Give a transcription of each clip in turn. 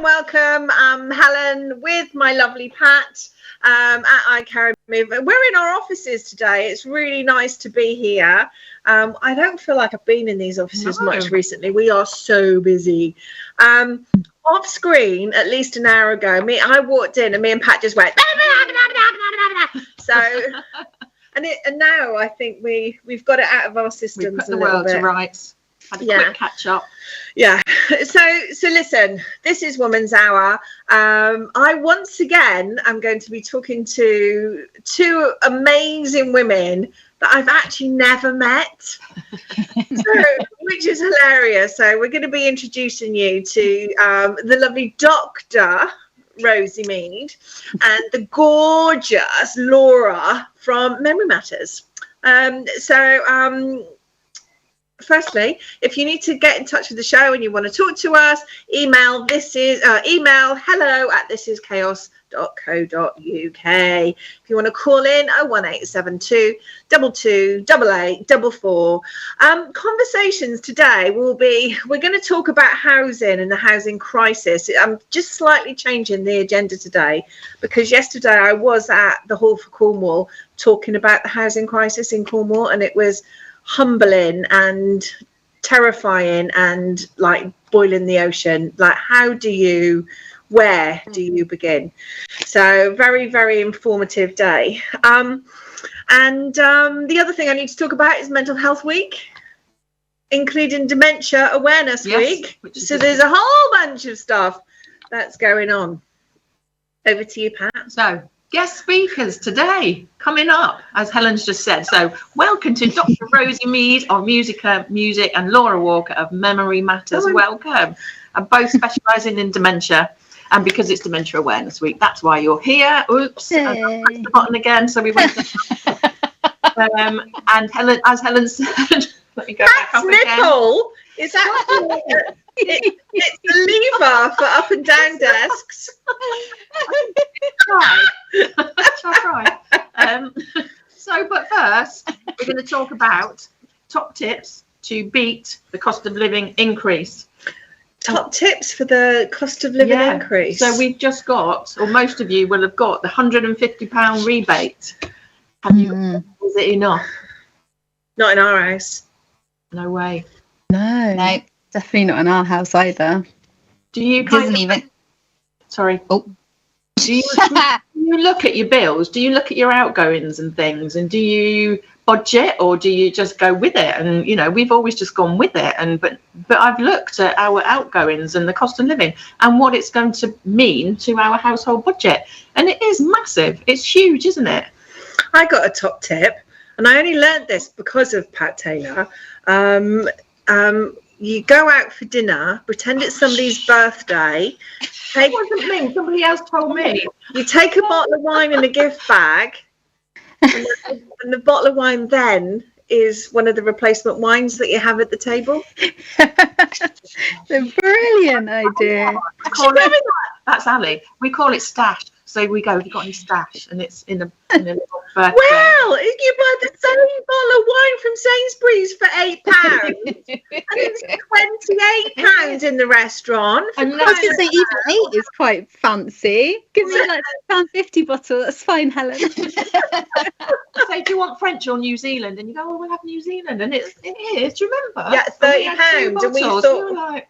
welcome. I'm Helen with my lovely Pat at I Carry Move. We're in our offices today. It's really nice to be here. I don't feel like I've been in these offices much recently. We are so busy. Off screen, at least an hour ago, I walked in and me and Pat just went. So, and now I think we've got it out of our systems. We put the world to rights. Had a quick catch up. Yeah. So listen, this is Woman's Hour. I once again am going to be talking to two amazing women that I've actually never met, which is hilarious. So we're going to be introducing you to the lovely Dr. Rosie Mead and the gorgeous Laura from Memory Matters. Firstly, if you need to get in touch with the show and you want to talk to us, email hello@thisischaos.co.uk. If you want to call in, 01872 228844. Conversations today we're going to talk about housing and the housing crisis. I'm just slightly changing the agenda today because yesterday I was at the Hall for Cornwall talking about the housing crisis in Cornwall, and it was humbling and terrifying and like boiling the ocean. Like, where do you begin? So very, very informative day. And the other thing I need to talk about is Mental Health Week, including Dementia Awareness Week. So there's a whole bunch of stuff that's going on. Over to you, Pat. So guest speakers today coming up, as Helen's just said. So welcome to Dr. Rosie Mead of Music, and Laura Walker of Memory Matters. Welcome. And both specialising in dementia. And because it's Dementia Awareness Week, that's why you're here. Oops, I pressed the button again, so we went. And Helen, as Helen said, let me go back up nipple again. Is actually it's the lever for up and down desks. Try. But first, we're going to talk about top tips to beat the cost of living increase. Top tips for the cost of living increase. So we've just got, or most of you will have got, the £150 rebate. Have you? Is it enough? Not in our house. No way. No, definitely not in our house either. Do you Sorry. Oh. Do you look at your bills? Do you look at your outgoings and things? And do you budget, or do you just go with it? And we've always just gone with it. And but I've looked at our outgoings and the cost of living and what it's going to mean to our household budget, and it is massive. It's huge, isn't it? I got a top tip, and I only learned this because of Pat Taylor. You go out for dinner, pretend it's somebody's birthday. It wasn't me. Somebody else told me. You take a bottle of wine in a gift bag, and the bottle of wine then is one of the replacement wines that you have at the table. It's a brilliant idea. That's Ali. We call it stash. So we go, have you got any stash? And it's in a little birthday. Well, you buy the same bottle of wine from Sainsbury's for £8, and it's £28 in the restaurant. And I was going to say, even 8 is quite fancy. Give me like £1.50 bottle. That's fine, Helen. Say, do you want French or New Zealand? And you go, we'll have New Zealand. And it is. Do you remember? Yeah, £30. And we thought, we were like,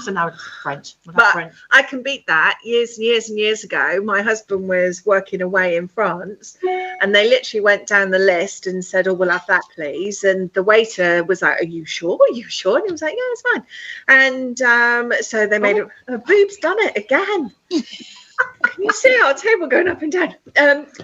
so now it's French. French. I can beat that. Years and years and years ago, my husband was working away in France, and they literally went down the list and said, we'll have that, please. And the waiter was like, are you sure? And he was like, yeah, it's fine. And so they made Boob's done it again. Can you see our table going up and down?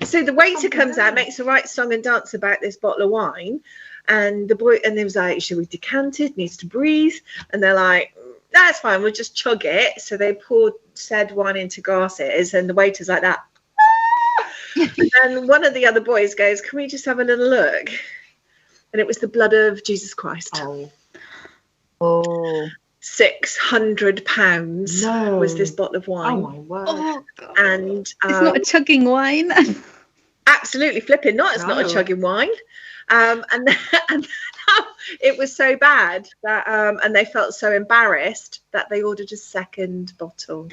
So the waiter comes out, makes the right song and dance about this bottle of wine, and they was like, should we decant it? Needs to breathe. And they're like, that's fine, we'll just chug it. So they poured said wine into glasses, and the waiter's like that. And then one of the other boys goes, can we just have a little look? And it was the blood of Jesus Christ. Oh. £600 was this bottle of wine. Oh my word. Oh, and it's not a chugging wine. Absolutely flipping not. It's not a chugging wine. And it was so bad that and they felt so embarrassed that they ordered a second bottle.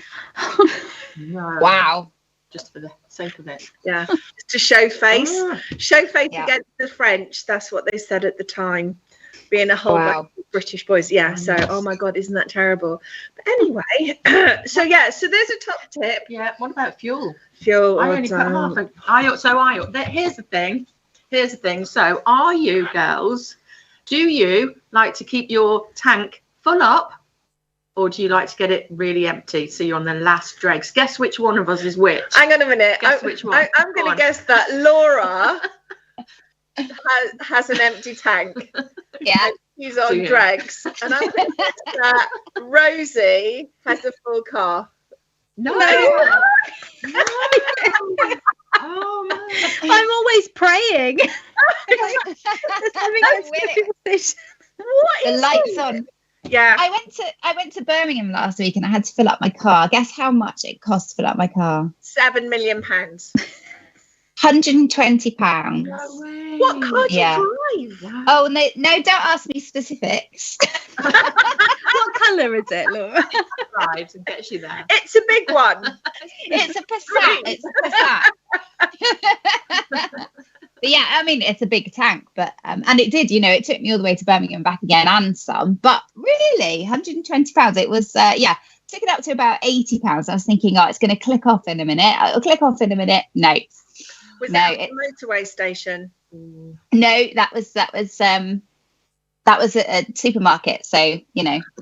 No. Wow. Just for the sake of it. Yeah, to show face. Show face Yeah. against the French. That's what they said at the time. Being a whole Wow. bunch of British boys. Yeah, so, oh my God, isn't that terrible? But anyway, so there's a top tip. Yeah, what about fuel? Fuel. I only put half a... Here's the thing. So are you girls, do you like to keep your tank full up, or do you like to get it really empty so you're on the last dregs? Guess which one of us is which? Hang on a minute. Guess which one? I'm going to guess that Laura has an empty tank. Yeah. She's on dregs. And I'm going to guess that Rosie has a full car. No. Oh, man. I'm always praying. What The is lights it? on. Yeah. I went to Birmingham last week and I had to fill up my car. Guess how much it cost to fill up my car? £7 million. £120. No way. What car do Yeah. you drive? Wow. Oh no, don't ask me specifics. What colour is it, Laura? Drives and gets you there. It's a big one. It's a Passat. But yeah, I mean, it's a big tank, but and it did, it took me all the way to Birmingham and back again and some, but really £120. It was took it up to about £80. I was thinking, it's going to click off in a minute. It'll click off in a minute. No. Was No, that a motorway station? No, that was at a supermarket, so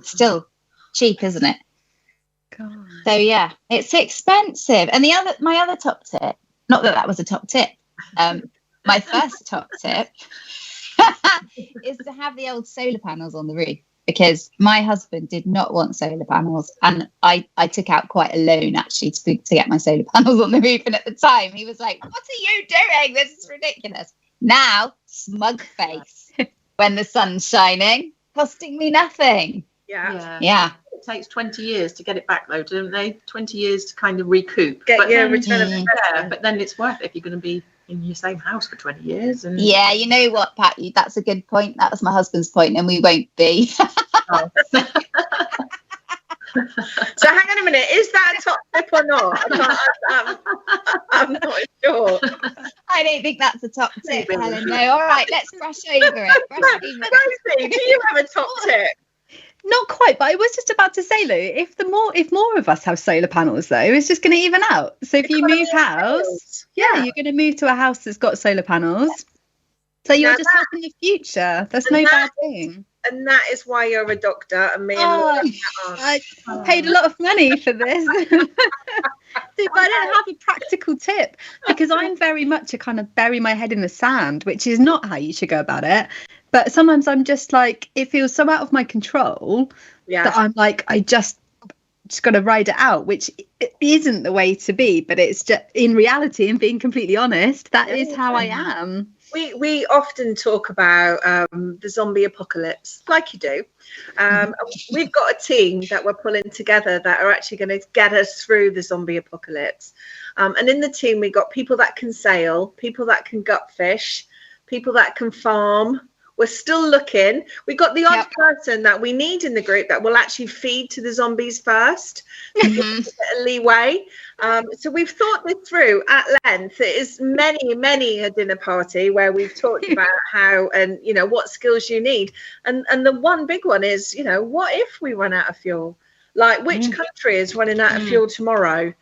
still cheap, isn't it? God. So yeah, it's expensive. And my other top tip, not that was a top tip, my first top tip is to have the old solar panels on the roof, because my husband did not want solar panels, and I took out quite a loan actually to get my solar panels on the roof. And at the time he was like, "What are you doing? This is ridiculous." Now, smug face when the sun's shining, costing me nothing. Yeah. It takes 20 years to get it back, though, don't they? 20 years to kind of recoup. Get your then, return of investment. but then it's worth it if you're going to be in your same house for 20 years. And Yeah, you know what, Pat? That's a good point. That was my husband's point, and we won't be. Oh. So hang on a minute, is that a top tip or not? I'm not sure. I don't think that's a top tip, Helen. No, all right, let's brush over it. Rosie, do you have a top tip? Not quite, but I was just about to say, Lou, if more of us have solar panels, though, it's just going to even out. So if you move house, you're going to move to a house that's got solar panels. So you're just helping the future. That's no bad thing. And that is why you're a doctor and me and Laura I paid a lot of money for this. But I don't have a practical tip, because I'm very much a kind of bury my head in the sand, which is not how you should go about it. But sometimes I'm just like, it feels so out of my control that I'm like, I just got to ride it out, which isn't the way to be. But it's just, in reality, and being completely honest, that is how I am. We often talk about the zombie apocalypse, like you do. We've got a team that we're pulling together that are actually going to get us through the zombie apocalypse. And in the team, we've got people that can sail, people that can gut fish, people that can farm. We're still looking. We've got the odd person that we need in the group that will actually feed to the zombies first, to give us a bit of leeway. So we've thought this through at length. It is many a dinner party where we've talked about how and what skills you need. And the one big one is, what if we run out of fuel? Like, which country is running out of fuel tomorrow?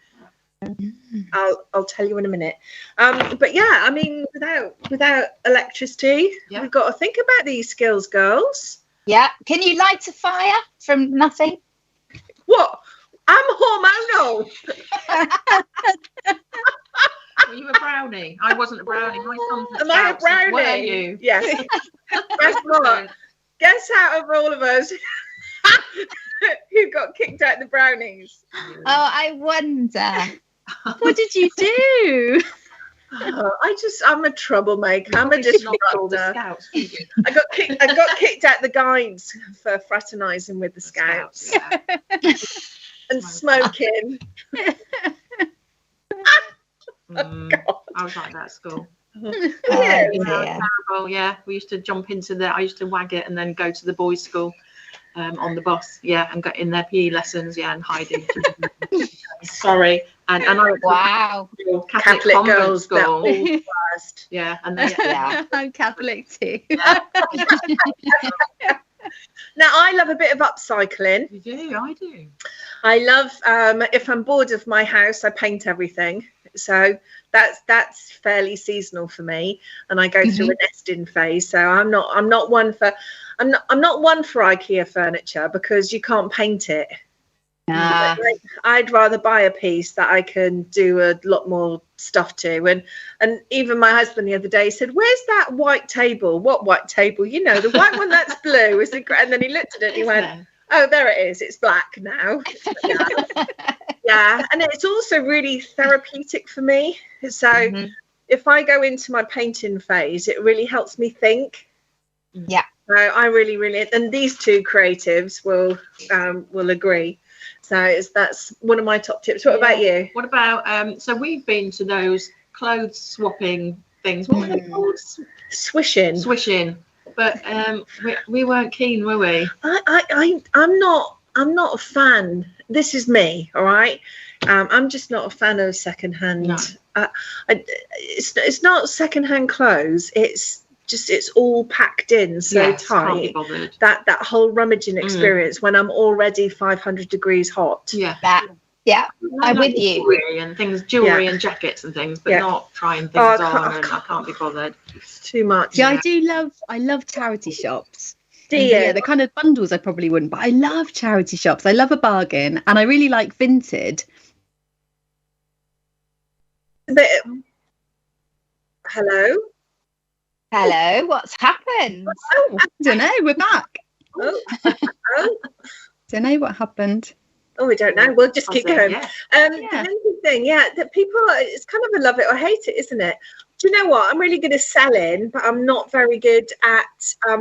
I'll tell you in a minute. But yeah, I mean, without electricity, we've got to think about these skills, girls. Yeah. Can you light a fire from nothing? What? I'm hormonal. Were you a brownie? I wasn't a brownie. My son's Am I a brownie? Were you? Yes. Guess what? Guess out of all of us who got kicked out the brownies? Oh, I wonder. What did you do? I'm a troublemaker. I'm a disruptor. Scouts. I got kicked out the guides for fraternising with the scouts. And smoking. I was like that at school. Terrible, yeah. We used to jump I used to wag it and then go to the boys' school on the bus, and get in their PE lessons, and hiding. Sorry. And I went to Catholic girls school. All worst. Yeah, and they, I'm Catholic too. Now I love a bit of upcycling. You do, I do. I love if I'm bored of my house, I paint everything. So that's fairly seasonal for me, and I go through a nesting phase. So I'm not one for IKEA furniture because you can't paint it. I'd rather buy a piece that I can do a lot more stuff to. And even my husband the other day said, "Where's that white table?" "What white table?" "You know, the white one that's blue." Is it? And then he looked at it and he went, "Oh, there it is. It's black now." Yeah, and it's also really therapeutic for me. So if I go into my painting phase, it really helps me think. Yeah. So I really, and these two creatives will agree. So that's one of my top tips. What about you? What about so we've been to those clothes swapping things. What were they called? Swishing. But we weren't keen, were we? I'm not a fan. This is me, all right. I'm just not a fan of secondhand. No. It's not secondhand clothes. It's all packed in so tight. That whole rummaging experience when I'm already 500 degrees hot. I'm with you. Jewelry and jackets and things, but not trying things on. And I can't be bothered. It's too much. Yeah, I love charity shops. Yeah, the kind of bundles I probably wouldn't, but I love charity shops. I love a bargain, and I really like vintage. Hello, what's happened? I don't know, we're back. Don't know what happened. Oh, we don't know. We'll just keep going. The thing, that people, it's kind of a love it or hate it, isn't it? Do you know what? I'm really good at selling, but I'm not very good at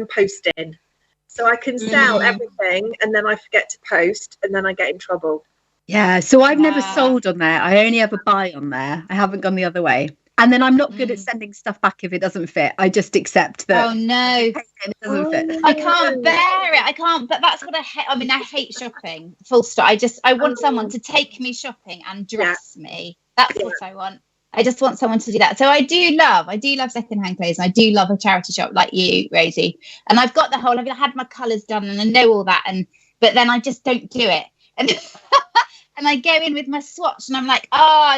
posting. So I can sell everything and then I forget to post and then I get in trouble. Yeah, so I've never sold on there. I only ever buy on there. I haven't gone the other way. And then I'm not good at sending stuff back if it doesn't fit. I just accept that. Oh no, it doesn't fit. I can't bear it. I can't. But that's what I hate. I mean, I hate shopping. Full stop. I want someone to take me shopping and dress me. That's what I want. I just want someone to do that. So I do love secondhand clothes. And I do love a charity shop like you, Rosie. And I've got I had my colours done and I know all that. But then I just don't do it. And I go in with my swatch and I'm like,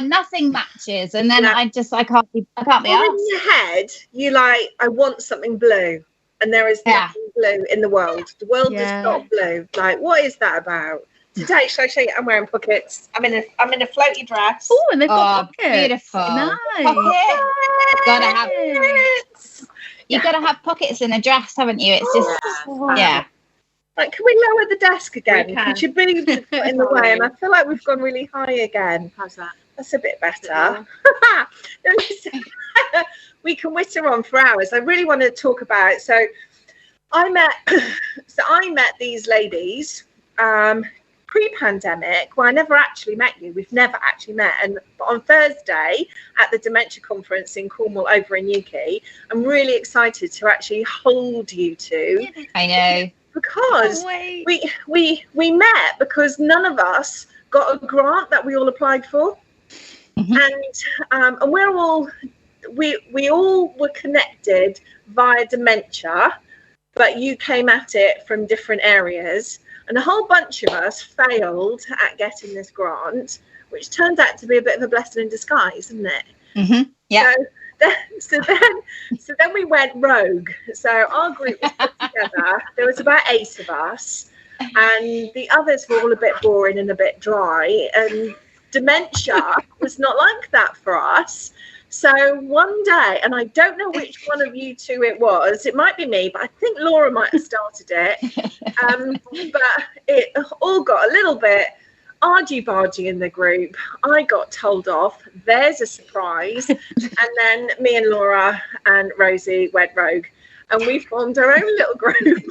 nothing matches. And then I can't be asked. In your head, you like, I want something blue. And there is nothing blue in the world. The world is not blue. Like, what is that about? Today, shall I show you? I'm wearing pockets. I'm in a floaty dress. Oh, and they've got pockets. Beautiful. Nice. You've got to have pockets in a dress, haven't you? It's just Like, can we lower the desk again? Because your boobs are in the way, and I feel like we've gone really high again. How's that? That's a bit better. We can witter on for hours. I really want to talk about it. So I met these ladies pre-pandemic. Well, I never actually met you. We've never actually met. But on Thursday at the Dementia conference in Cornwall over in UK, I'm really excited to actually hold you two. I know. Because we met because none of us got a grant that we all applied for, and we all were connected via Dementia, but you came at it from different areas, and a whole bunch of us failed at getting this grant, which turned out to be a bit of a blessing in disguise, isn't it? Yeah. So then we went rogue. So our group was put together. There was about 8 of us, and the others were all a bit boring and a bit dry. And Dementia was not like that for us. So one day, and I don't know which one of you two it was. It might be me, but I think Laura might have started it. But it all got a little bit argy-bargy in the group. I got told off. There's a surprise. And then me and Laura and Rosie went rogue, and we formed our own little group.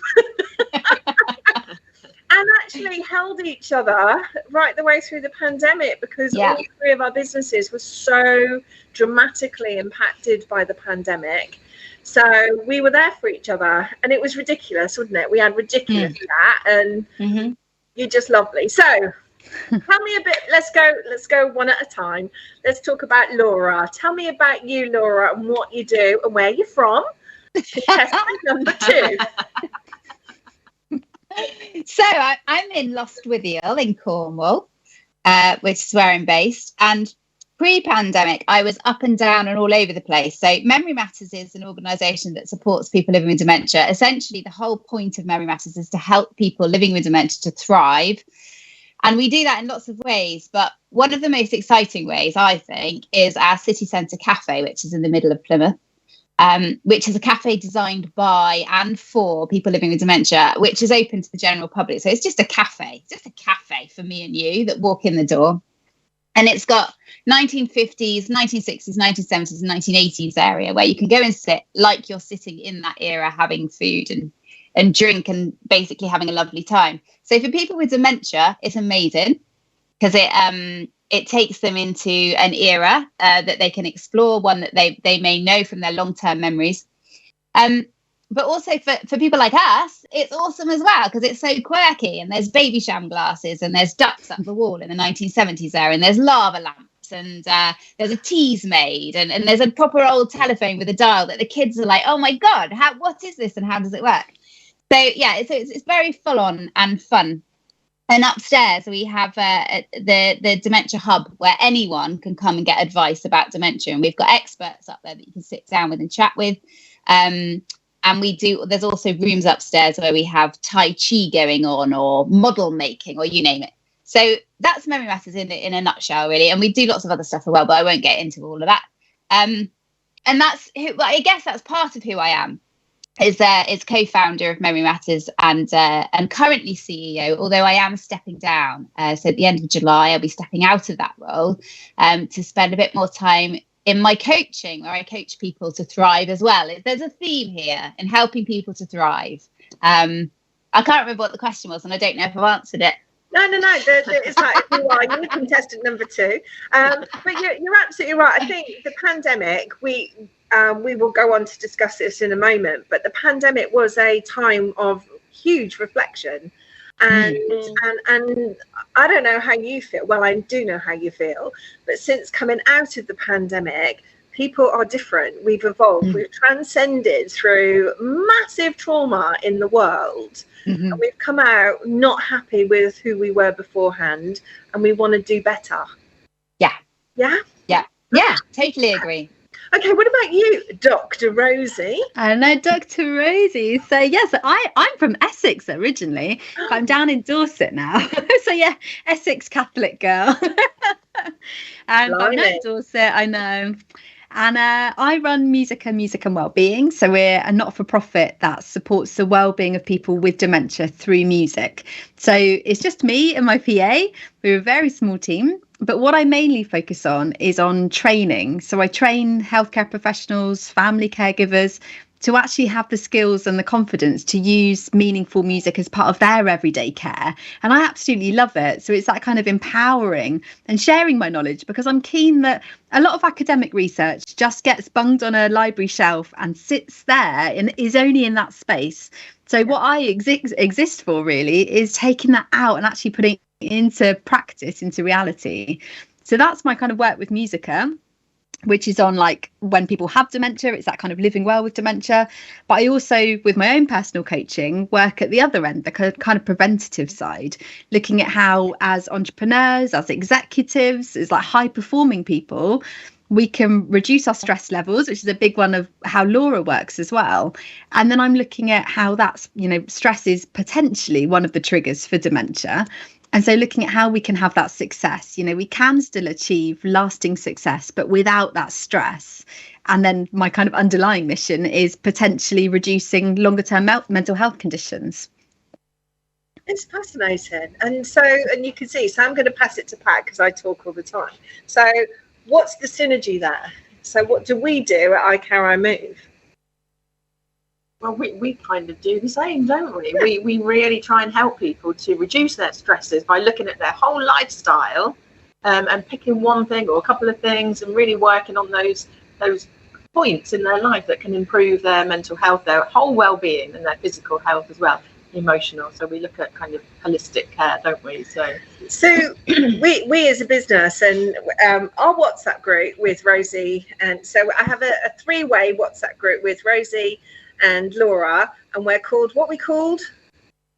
and actually held each other right the way through the pandemic, because all three of our businesses were so dramatically impacted by the pandemic. So we were there for each other, and it was ridiculous, wasn't it? We had ridiculous chat, and you're just lovely. So tell me a bit, let's go one at a time. Let's talk about Laura. Tell me about you, Laura, and what you do and where you're from. Contestant number 2. So I'm in Lostwithiel in Cornwall, which is where I'm based. And pre-pandemic, I was up and down and all over the place. So Memory Matters is an organisation that supports people living with dementia. Essentially, the whole point of Memory Matters is to help people living with dementia to thrive. And we do that in lots of ways. But one of the most exciting ways, I think, is our city centre cafe, which is in the middle of Plymouth. Which is a cafe designed by and for people living with dementia, which is open to the general public. So it's just a cafe for me and you that walk in the door. And it's got 1950s, 1960s, 1970s and 1980s area where you can go and sit like you're sitting in that era, having food and drink and basically having a lovely time. So for people with dementia, it's amazing because it takes them into an era that they can explore, one that they may know from their long-term memories. But also for people like us, it's awesome as well because it's so quirky, and there's baby sham glasses and there's ducks up the wall in the 1970s there, and there's lava lamps and there's a teas made and there's a proper old telephone with a dial that the kids are like, oh my God, what is this and how does it work? So yeah, it's very full on and fun. And upstairs we have the Dementia Hub where anyone can come and get advice about dementia. And we've got experts up there that you can sit down with and chat with. And there's also rooms upstairs where we have Tai Chi going on or model making or you name it. So that's Memory Matters in a nutshell, really. And we do lots of other stuff as well, but I won't get into all of that. And I guess that's part of who I am. Is co-founder of Memory Matters and currently CEO, although I am stepping down. So at the end of July, I'll be stepping out of that role to spend a bit more time in my coaching, where I coach people to thrive as well. There's a theme here in helping people to thrive. I can't remember what the question was, and I don't know if I've answered it. No. It's like who are you, contestant number 2? But you're absolutely right. I think the pandemic, we will go on to discuss this in a moment, but the pandemic was a time of huge reflection. And I don't know how you feel. Well, I do know how you feel. But since coming out of the pandemic, people are different. We've evolved. We've transcended through massive trauma in the world. And we've come out not happy with who we were beforehand. And we want to do better. Yeah, totally agree. Okay, what about you, Dr. Rosie? I know, Dr. Rosie. So, yes, I'm from Essex originally. I'm down in Dorset now. So, yeah, Essex Catholic girl. And I know Dorset, I know. And I run Music and Wellbeing. So we're a not-for-profit that supports the wellbeing of people with dementia through music. So it's just me and my PA. We're a very small team. But what I mainly focus on is on training. So I train healthcare professionals, family caregivers to actually have the skills and the confidence to use meaningful music as part of their everyday care. And I absolutely love it. So it's that kind of empowering and sharing my knowledge, because I'm keen that a lot of academic research just gets bunged on a library shelf and sits there and is only in that space. So what I exist for really is taking that out and actually putting into practice, into reality. So that's my kind of work with Musica, which is on like when people have dementia, it's that kind of living well with dementia. But I also, with my own personal coaching, work at the other end, the kind of preventative side, looking at how as entrepreneurs, as executives, as like high performing people, we can reduce our stress levels, which is a big one of how Laura works as well. And then I'm looking at how that's, stress is potentially one of the triggers for dementia. And so looking at how we can have that success, we can still achieve lasting success, but without that stress. And then my kind of underlying mission is potentially reducing longer term mental health conditions. It's fascinating. And you can see, so I'm going to pass it to Pat because I talk all the time. So what's the synergy there? So what do we do at I Care, I Move? Well, we kind of do the same, don't we? We really try and help people to reduce their stresses by looking at their whole lifestyle, and picking one thing or a couple of things and really working on those points in their life that can improve their mental health, their whole well-being, and their physical health as well, emotional. So we look at kind of holistic care, don't we? So we as a business, and our WhatsApp group with Rosie, and so I have a 3-way WhatsApp group with Rosie and Laura, and we're called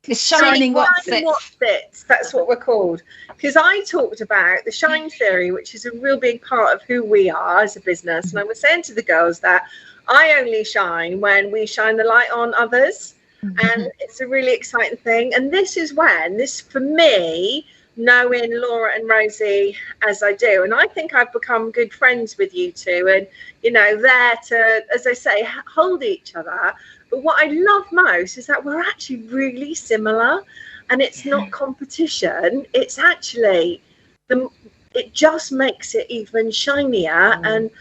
the Shining What's-Its. That's what we're called, because I talked about the shine theory, which is a real big part of who we are as a business. And I was saying to the girls that I only shine when we shine the light on others. And it's a really exciting thing. And this is when for me, knowing Laura and Rosie as I do, and I think I've become good friends with you two, and there to, as I say, hold each other. But what I love most is that we're actually really similar, and it's not competition. It's actually it just makes it even shinier and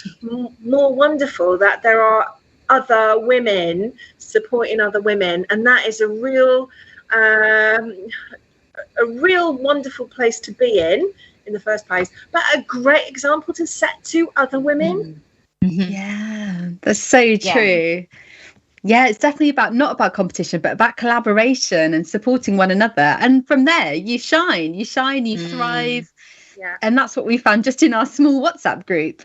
more wonderful that there are other women supporting other women, and that is a real wonderful place to be in the first place, but a great example to set to other women. Yeah, that's so true. Yeah, it's definitely not about competition, but about collaboration and supporting one another. And from there, you shine, you thrive. Yeah. And that's what we found just in our small WhatsApp group.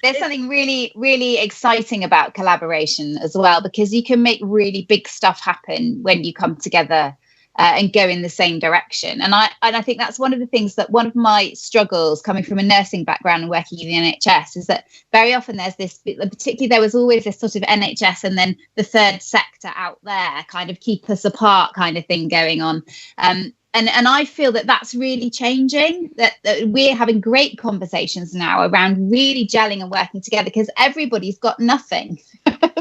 There's something really, really exciting about collaboration as well, because you can make really big stuff happen when you come together and go in the same direction. And I think that's one of the things that one of my struggles coming from a nursing background and working in the NHS is that very often there's this, particularly there was always this sort of NHS and then the third sector out there kind of keep us apart kind of thing going on. And I feel that that's really changing, that we're having great conversations now around really gelling and working together, because everybody's got nothing.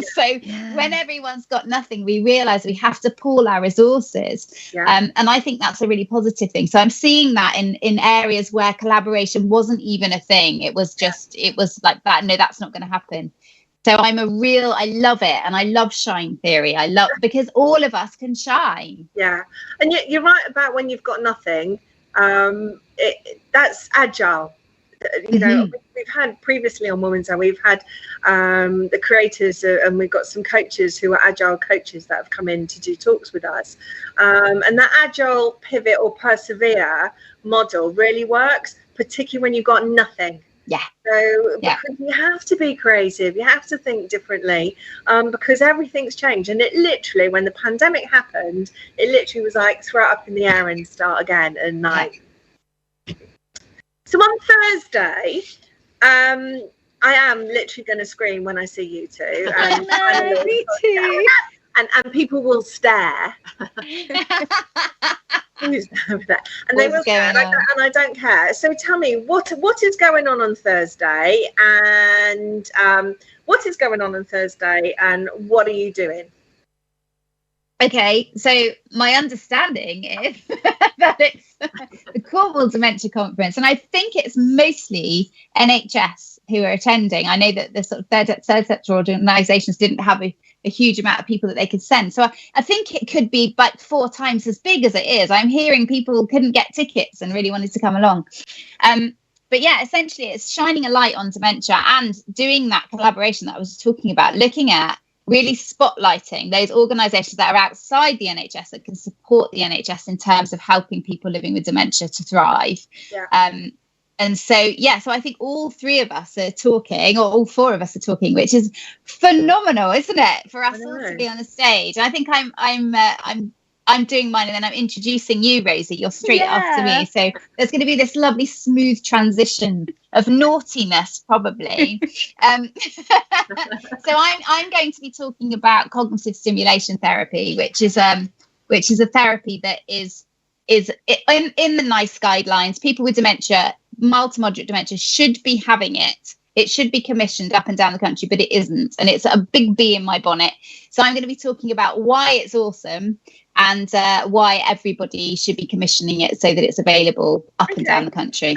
So when everyone's got nothing, we realise we have to pool our resources. And I think that's a really positive thing. So I'm seeing that in areas where collaboration wasn't even a thing. It was like that. No, that's not going to happen. So I love it. And I love shine theory. Because all of us can shine. Yeah. And you're right about when you've got nothing. That's agile. We've had previously on Women's Hour, we've had the creators and we've got some coaches who are agile coaches that have come in to do talks with us. And that agile pivot or persevere model really works, particularly when you've got nothing. Yeah. So because you have to be creative, you have to think differently, because everything's changed. And it literally, when the pandemic happened, it literally was like throw it up in the air and start again. And so on Thursday, I am literally going to scream when I see you two. And, me too. And people will stare. Who's over there? And they will stare, and I don't care. So tell me, what is going on Thursday, and what is going on Thursday, and what are you doing? Okay, so my understanding is that it's the Cornwall Dementia Conference, and I think it's mostly NHS who are attending. I know that the sort of third sector organisations didn't have a huge amount of people that they could send. So I think it could be like 4 times as big as it is. I'm hearing people couldn't get tickets and really wanted to come along. But yeah, essentially it's shining a light on dementia and doing that collaboration that I was talking about, looking at really spotlighting those organisations that are outside the NHS that can support the NHS in terms of helping people living with dementia to thrive. And so I think all 3 of us are talking, or all 4 of us are talking, which is phenomenal, isn't it, for us all to be on the stage? And I think I'm doing mine, and then I'm introducing you, Rosie. You're straight after me, so there's going to be this lovely smooth transition of naughtiness, probably. So I'm going to be talking about cognitive stimulation therapy, which is a therapy that is in the NICE guidelines. People with dementia, mild to moderate dementia, should be having it. It should be commissioned up and down the country, but it isn't. And it's a big bee in my bonnet. So I'm going to be talking about why it's awesome and why everybody should be commissioning it so that it's available up and down the country.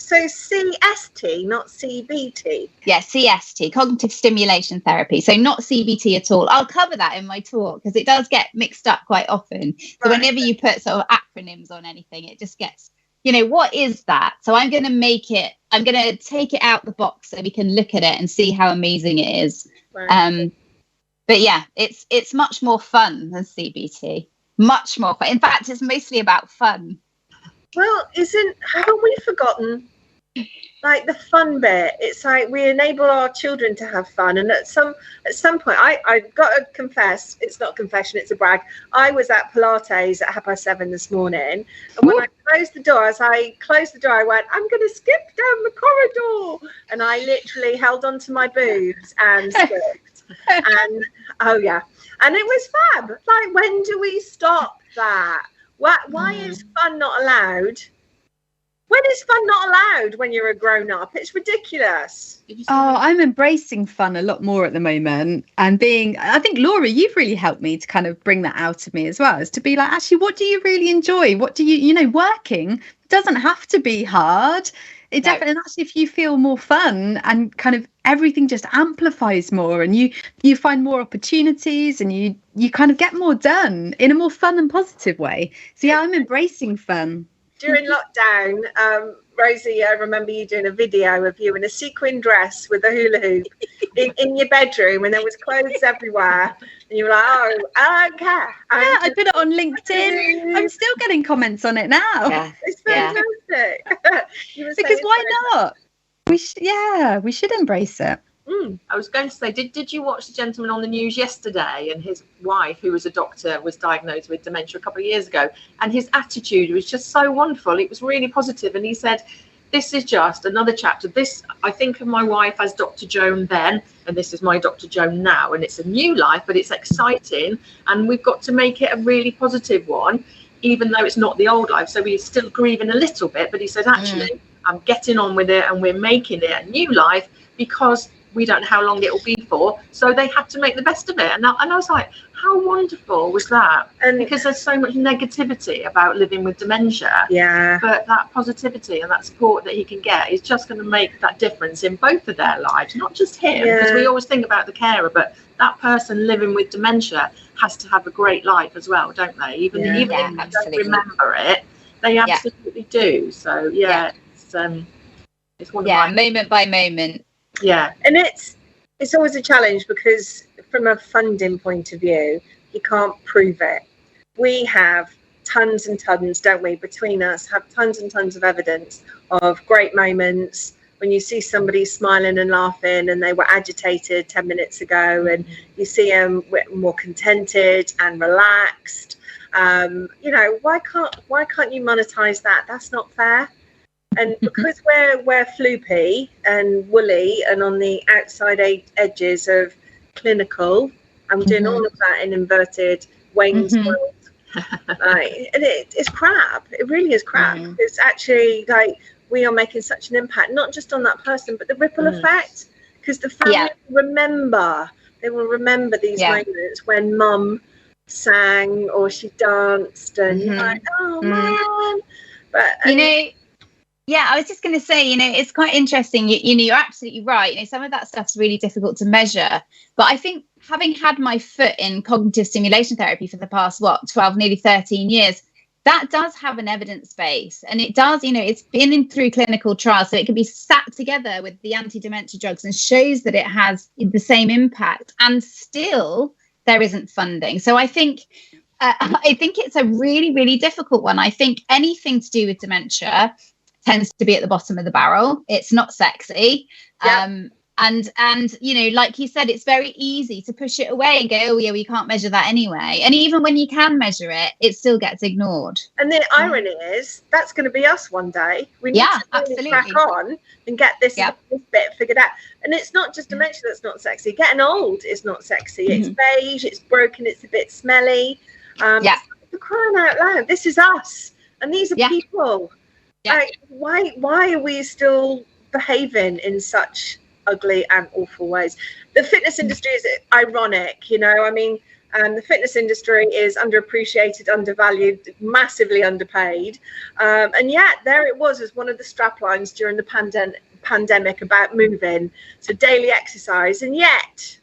so CST, not CBT. Yeah, CST, cognitive stimulation therapy. So not CBT at all. I'll cover that in my talk because it does get mixed up quite often. So whenever you put sort of acronyms on anything, it just gets, what is that? So I'm going to take it out the box so we can look at it and see how amazing it is. Right. But yeah, it's much more fun than CBT. Much more fun. In fact, it's mostly about fun. Well, haven't we forgotten like the fun bit? It's like we enable our children to have fun, and at some point, I've got to confess, it's not a confession, it's a brag. I was at Pilates at 7:30 this morning, and when I closed the door, I went, I'm going to skip down the corridor, and I literally held onto my boobs and skipped, and and it was fab. Like, when do we stop that? Why is fun not allowed? When is fun not allowed when you're a grown-up? It's ridiculous. Oh, I'm embracing fun a lot more at the moment. And I think, Laura, you've really helped me to kind of bring that out of me as well, is to be like, actually, what do you really enjoy? What do working doesn't have to be hard. It definitely, actually, if you feel more fun and kind of everything just amplifies more, and you find more opportunities, and you kind of get more done in a more fun and positive way. So yeah, I'm embracing fun. During lockdown, Rosie, I remember you doing a video of you in a sequin dress with a hula hoop in your bedroom, and there was clothes everywhere, and you were like, oh, I don't care. I put it on LinkedIn. I'm still getting comments on it now. Yeah. It's fantastic. Because why not? We should embrace it. I was going to say, did you watch the gentleman on the news yesterday, and his wife, who was a doctor, was diagnosed with dementia a couple of years ago, and his attitude was just so wonderful. It was really positive, and he said, this is just another chapter. I think of my wife as Dr. Joan then, and this is my Dr. Joan now, and it's a new life, but it's exciting, and we've got to make it a really positive one, even though it's not the old life. So we're still grieving a little bit, but he said, actually, I'm getting on with it, and we're making it a new life, because we don't know how long it will be for, so they have to make the best of it. And I was like, how wonderful was that? And because there's so much negativity about living with dementia, but that positivity and that support that he can get is just going to make that difference in both of their lives, not just him, because we always think about the carer, but that person living with dementia has to have a great life as well, don't they? Even if they don't remember it, they absolutely do. So it's one of moment by moment. Yeah, and it's always a challenge, because from a funding point of view, you can't prove it. We have tons and tons, don't we, between us, have tons and tons of evidence of great moments when you see somebody smiling and laughing and they were agitated 10 minutes ago, and you see them more contented and relaxed. Why can't you monetize that? That's not fair. And because we're floopy and woolly and on the outside edges of clinical, I'm doing all of that in inverted Wayne's world. And it's crap. It really is crap. It's actually like we are making such an impact, not just on that person, but the ripple effect. Because the family they will remember these moments when mum sang or she danced, and you're like, oh man. But yeah, I was just going to say, it's quite interesting. You're absolutely right. Some of that stuff's really difficult to measure. But I think having had my foot in cognitive stimulation therapy for the past, 12, nearly 13 years, that does have an evidence base. And it does, it's been through clinical trials. So it can be sat together with the anti-dementia drugs and shows that it has the same impact. And still, there isn't funding. So I think it's a really, really difficult one. I think anything to do with dementia tends to be at the bottom of the barrel. It's not sexy. And like you said, it's very easy to push it away and go, oh yeah, we can't measure that anyway. And even when you can measure it, it still gets ignored. And the irony is that's going to be us one day. We need to really crack on and get this bit figured out. And it's not just dementia that's not sexy. Getting old is not sexy. It's beige, it's broken, it's a bit smelly. For crying out loud, this is us, and these are people. Like, why are we still behaving in such ugly and awful ways? The fitness industry is ironic, I mean, And the fitness industry is underappreciated, undervalued, massively underpaid. And yet there it was as one of the strap lines during the pandemic about moving, so daily exercise. And yet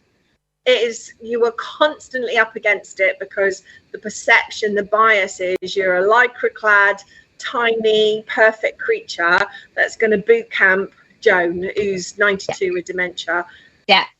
you were constantly up against it because the perception, the bias is you're a lycra clad, tiny, perfect creature that's going to boot camp Joan, who's 92 with dementia.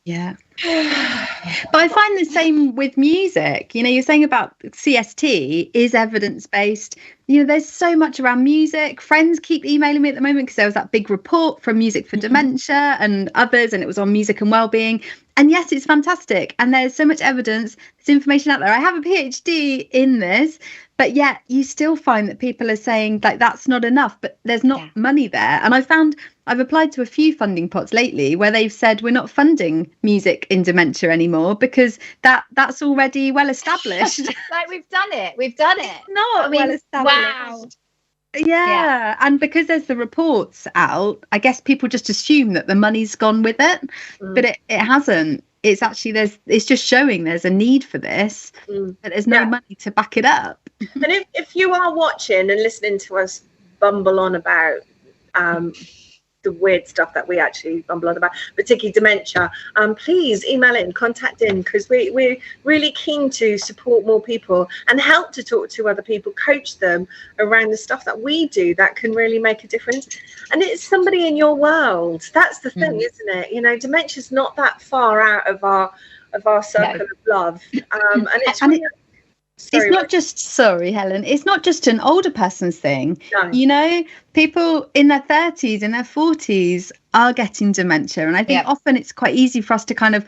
Yeah. But I find the same with music. You know, you're saying about CST is evidence-based. You know, there's so much around music. Friends keep emailing me at the moment because there was that big report from Music for Dementia and others, and it was on music and wellbeing. And yes, it's fantastic. And there's so much evidence, there's information out there. I have a PhD in this, but yet you still find that people are saying like that's not enough, but there's not money there. And I've applied to a few funding pots lately where they've said we're not funding music in dementia anymore because that's already well established. Like we've done it. Not well established. Wow. Yeah. And because there's the reports out, I guess people just assume that the money's gone with it, but it hasn't. It's actually it's just showing there's a need for this, but there's no money to back it up. And if you are watching and listening to us bumble on about the weird stuff that we actually bumble on about, particularly dementia, please email in, contact in, because we're really keen to support more people and help to talk to other people, coach them around the stuff that we do that can really make a difference. And it's somebody in your world. That's the thing, isn't it? You know, dementia's not that far out of our circle of love, and it's really, it's not just, sorry, Helen, it's not just an older person's thing. No. You know, people in their 30s, in their 40s are getting dementia. And I think often it's quite easy for us to kind of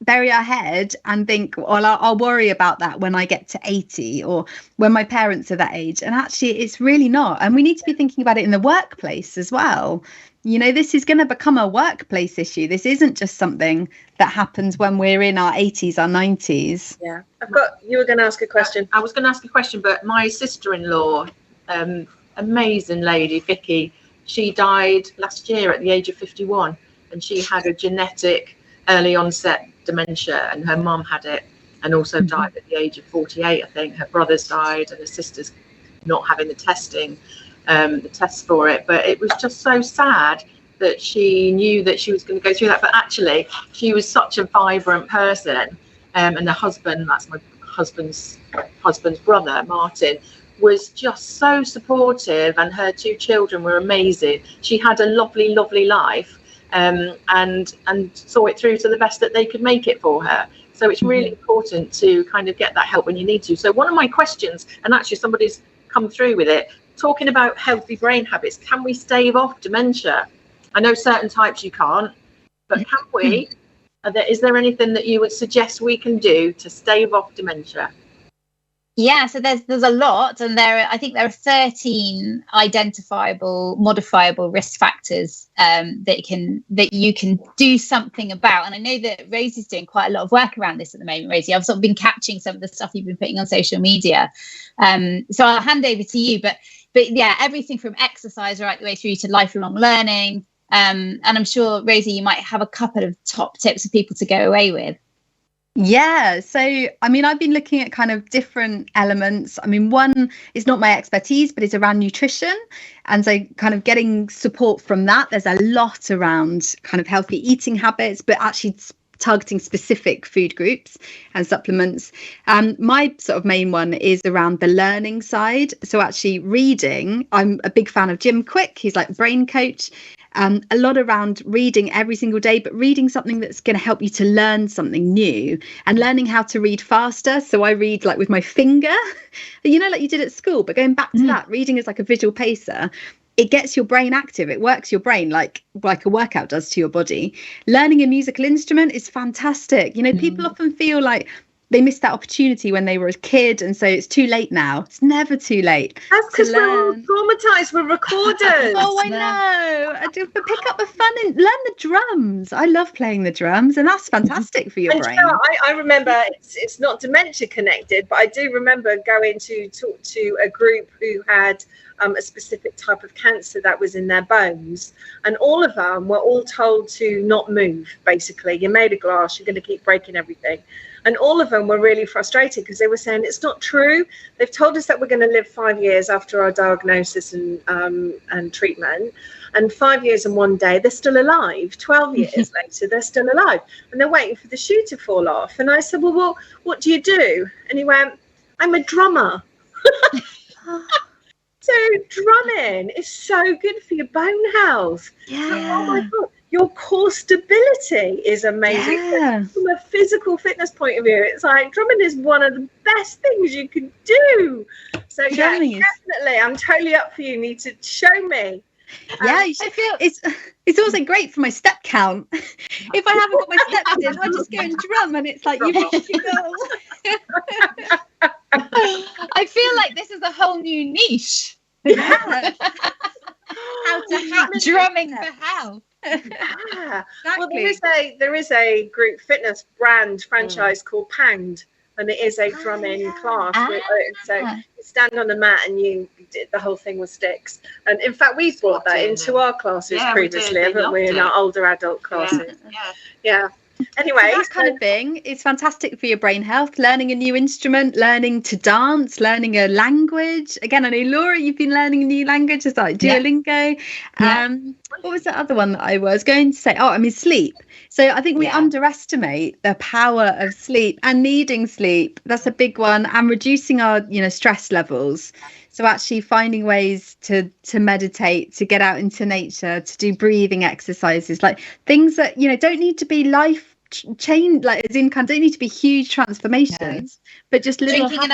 bury our head and think, well, I'll worry about that when I get to 80 or when my parents are that age. And actually, it's really not. And we need to be thinking about it in the workplace as well. You know, this is going to become a workplace issue. This isn't just something that happens when we're in our 80s, our 90s. Yeah. You were going to ask a question. I was going to ask a question, but my sister-in-law, amazing lady, Vicky, she died last year at the age of 51, and she had a genetic early onset dementia, and her mum had it and also died at the age of 48, I think. Her brothers died and her sister's not having the tests for it. But it was just so sad that she knew that she was going to go through that. But actually, she was such a vibrant person. And the husband, that's my husband's brother, Martin, was just so supportive, and her two children were amazing. She had a lovely, lovely life, and saw it through to the best that they could make it for her. So it's really important to kind of get that help when you need to. So one of my questions, and actually somebody's come through with it, talking about healthy brain habits. Can we stave off dementia? I know certain types you can't, but can we? Is there anything that you would suggest we can do to stave off dementia? Yeah, so there's a lot, and I think there are 13 identifiable, modifiable risk factors that you can do something about. And I know that Rosie's doing quite a lot of work around this at the moment, Rosie. I've sort of been catching some of the stuff you've been putting on social media. So I'll hand over to you, but yeah, everything from exercise right the way through to lifelong learning. And I'm sure, Rosie, you might have a couple of top tips for people to go away with. Yeah, so I mean, I've been looking at kind of different elements. I mean, one is not my expertise, but it's around nutrition. And so kind of getting support from that. There's a lot around kind of healthy eating habits, but actually targeting specific food groups and supplements. My sort of main one is around the learning side. So actually reading, I'm a big fan of Jim Quick. He's like brain coach. A lot around reading every single day, but reading something that's going to help you to learn something new and learning how to read faster. So I read like with my finger, you know, like you did at school, but going back to that, reading is like a visual pacer. It gets your brain active. It works your brain like a workout does to your body. Learning a musical instrument is fantastic. You know, people often feel like they missed that opportunity when they were a kid, and so it's too late now. It's never too late. That's because we're all traumatized. We're recorders. Oh, I know. But pick up the fun and learn the drums. I love playing the drums, and that's fantastic for your brain. You know, I remember it's not dementia connected, but I do remember going to talk to a group who had a specific type of cancer that was in their bones. And all of them were all told to not move, basically. You're made of glass, you're going to keep breaking everything. And all of them were really frustrated because they were saying, it's not true. They've told us that we're going to live 5 years after our diagnosis and treatment. And 5 years and 1 day, they're still alive. 12 years later, they're still alive. And they're waiting for the shoe to fall off. And I said, well, what do you do? And he went, I'm a drummer. So drumming is so good for your bone health. Yeah. Oh my God. Your core stability is amazing. Yeah. From a physical fitness point of view, it's like drumming is one of the best things you can do. So yeah, definitely, I'm totally up for you. You need to show me. Yeah, you should feel it's also great for my step count. If I haven't got my steps in, I just go and drum, and it's like you reach your goal. I feel like this is a whole new niche. Yeah. How to hack drumming for health. Yeah. Exactly. Well, there is a group fitness brand franchise called Pound, and it is a drumming class. So you stand on the mat and the whole thing with sticks. And in fact, we've brought that into our classes previously, haven't we? In our older adult classes. Yeah. Anyway, so that kind of thing is fantastic for your brain health. Learning a new instrument, learning to dance, learning a language. Again, I know, Laura, you've been learning a new language, it's like Duolingo. What was the other one that I was going to say? Sleep. So I think we underestimate the power of sleep and needing sleep. That's a big one. And reducing our, stress levels. So actually finding ways to meditate, to get out into nature, to do breathing exercises, like things that, don't need to be life change, like as in don't need to be huge transformations, but just little drinking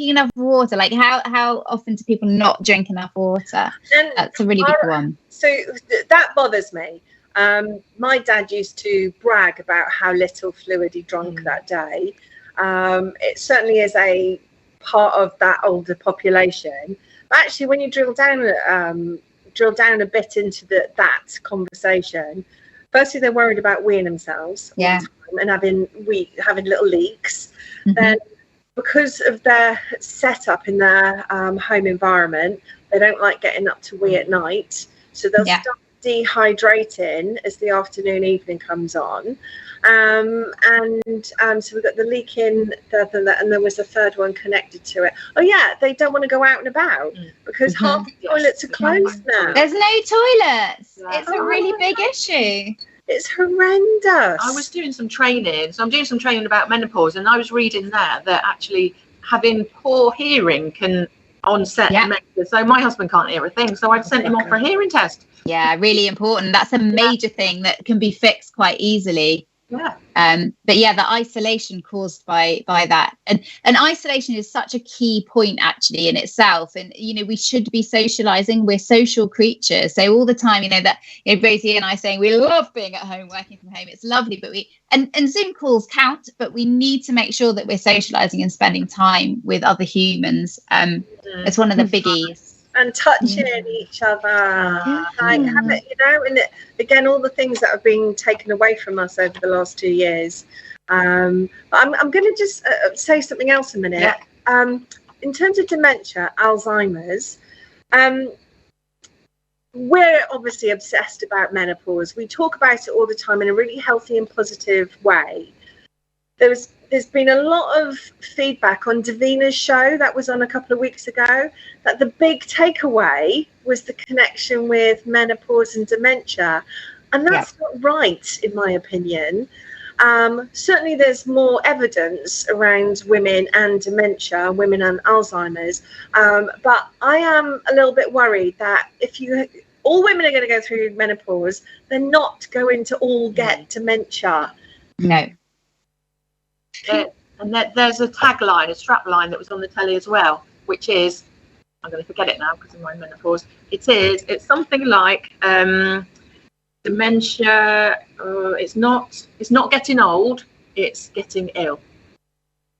enough water. Like how often do people not drink enough water? And that's a really big one. So that bothers me. My dad used to brag about how little fluid he drank that day. It certainly is a part of that older population. But actually, when you drill down a bit into that conversation, firstly they're worried about weeing themselves all the time and having little leaks. Then because of their setup in their home environment, they don't like getting up to wee at night, so they'll start dehydrating as the evening comes on. So we've got the leaking, and there was a third one connected to it. They don't want to go out and about because half the toilets are closed now. There's no toilets. It's a really big issue. It's horrendous. I was doing some training, so I'm doing some training about menopause, and I was reading there that actually having poor hearing can onset dementia. So my husband can't hear a thing, so I've sent him off for a hearing test. Yeah, really important. That's a major thing that can be fixed quite easily. But the isolation caused by that, and isolation is such a key point actually in itself. And we should be socializing. We're social creatures, so all the time that Rosie and I saying we love being at home, working from home. It's lovely, but and Zoom calls count, but we need to make sure that we're socializing and spending time with other humans. It's one of the biggies. And touching each other, like have it, and again, all the things that have been taken away from us over the last 2 years. But I'm going to just say something else a minute. In terms of dementia, Alzheimer's, we're obviously obsessed about menopause. We talk about it all the time in a really healthy and positive way. There's been a lot of feedback on Davina's show that was on a couple of weeks ago, that the big takeaway was the connection with menopause and dementia. And that's not right, in my opinion. Certainly there's more evidence around women and dementia, women and Alzheimer's. But I am a little bit worried that all women are going to go through menopause, they're not going to all get dementia. No. And there's a tagline, a strap line that was on the telly as well, which is, I'm going to forget it now because of my menopause. It's something like dementia. It's not getting old, it's getting ill.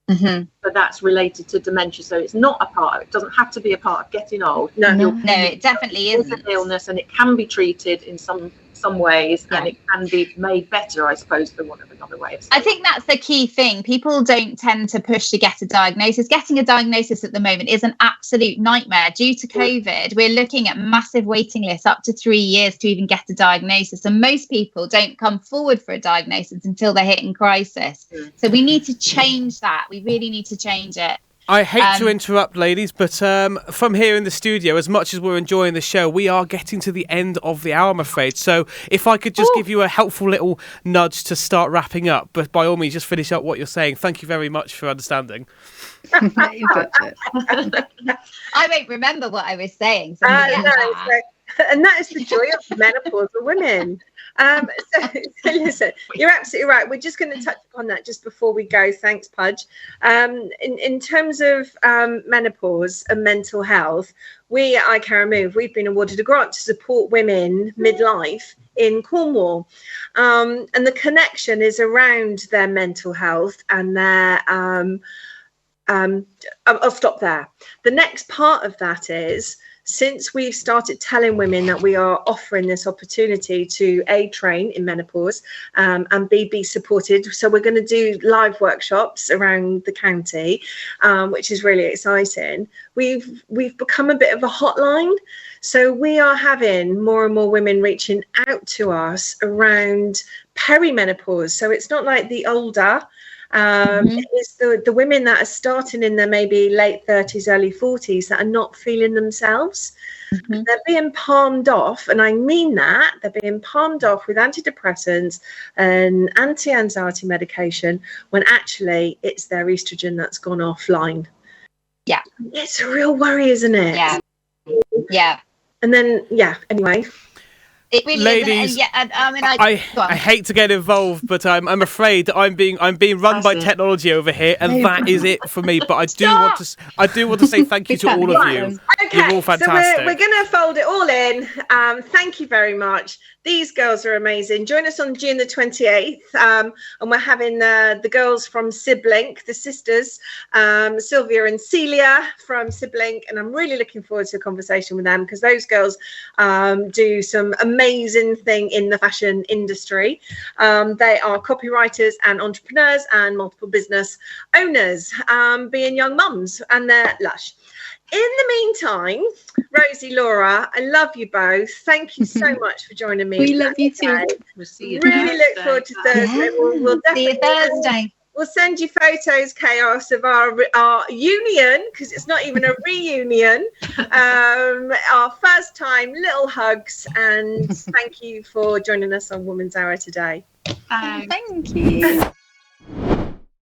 But that's related to dementia, so it's not a part of it. Doesn't have to be a part of getting old. No, it definitely isn't. It's an illness, and it can be treated in some some ways, and it can be made better, I suppose, for want of another way of saying. I think that's the key thing. People don't tend to push to get a diagnosis. Getting a diagnosis at the moment is an absolute nightmare. Due to COVID, we're looking at massive waiting lists, up to 3 years to even get a diagnosis. And most people don't come forward for a diagnosis until they're hitting crisis. So we need to change that. We really need to change it. I hate to interrupt, ladies, but from here in the studio, as much as we're enjoying the show, we are getting to the end of the hour, I'm afraid. So if I could just give you a helpful little nudge to start wrapping up, but by all means, just finish up what you're saying. Thank you very much for understanding. I won't remember what I was saying. So and that is the joy of menopausal women. So listen, you're absolutely right. We're just going to touch upon that just before we go. Thanks, Pudge. In terms of menopause and mental health, we at I Care Move, we've been awarded a grant to support women midlife in Cornwall. And the connection is around their mental health and their I'll stop there. The next part of that is, since we've started telling women that we are offering this opportunity to A, train in menopause, and B, be supported. So we're going to do live workshops around the county, which is really exciting. We've become a bit of a hotline. So we are having more and more women reaching out to us around perimenopause. So it's not like the older, it's the women that are starting in their maybe late 30s, early 40s that are not feeling themselves. They're being palmed off, and I mean that. They're being palmed off with antidepressants and anti-anxiety medication when actually it's their estrogen that's gone offline. Yeah. It's a real worry, isn't it? Yeah. Yeah. And then, anyway. It really ladies, is, I hate to get involved, but I'm afraid I'm being run by technology over here, and that is it for me. But I do want to say thank you to all of you. Okay, you're all fantastic. So we're going to fold it all in. Thank you very much. These girls are amazing. Join us on June the 28th, and we're having the girls from Siblink, the sisters, Sylvia and Celia from Siblink, and I'm really looking forward to a conversation with them because those girls do some amazing thing in the fashion industry. They are copywriters and entrepreneurs and multiple business owners, being young mums, and they're lush. In the meantime, Rosie, Laura, I love you both. Thank you so much for joining me. We love you too. We'll see you Really look forward to Thursday. Yeah. We'll See you Thursday. We'll send you photos, Chaos, of our union, because it's not even a reunion. Our first time, little hugs, and thank you for joining us on Women's Hour today. Thanks. Thank you.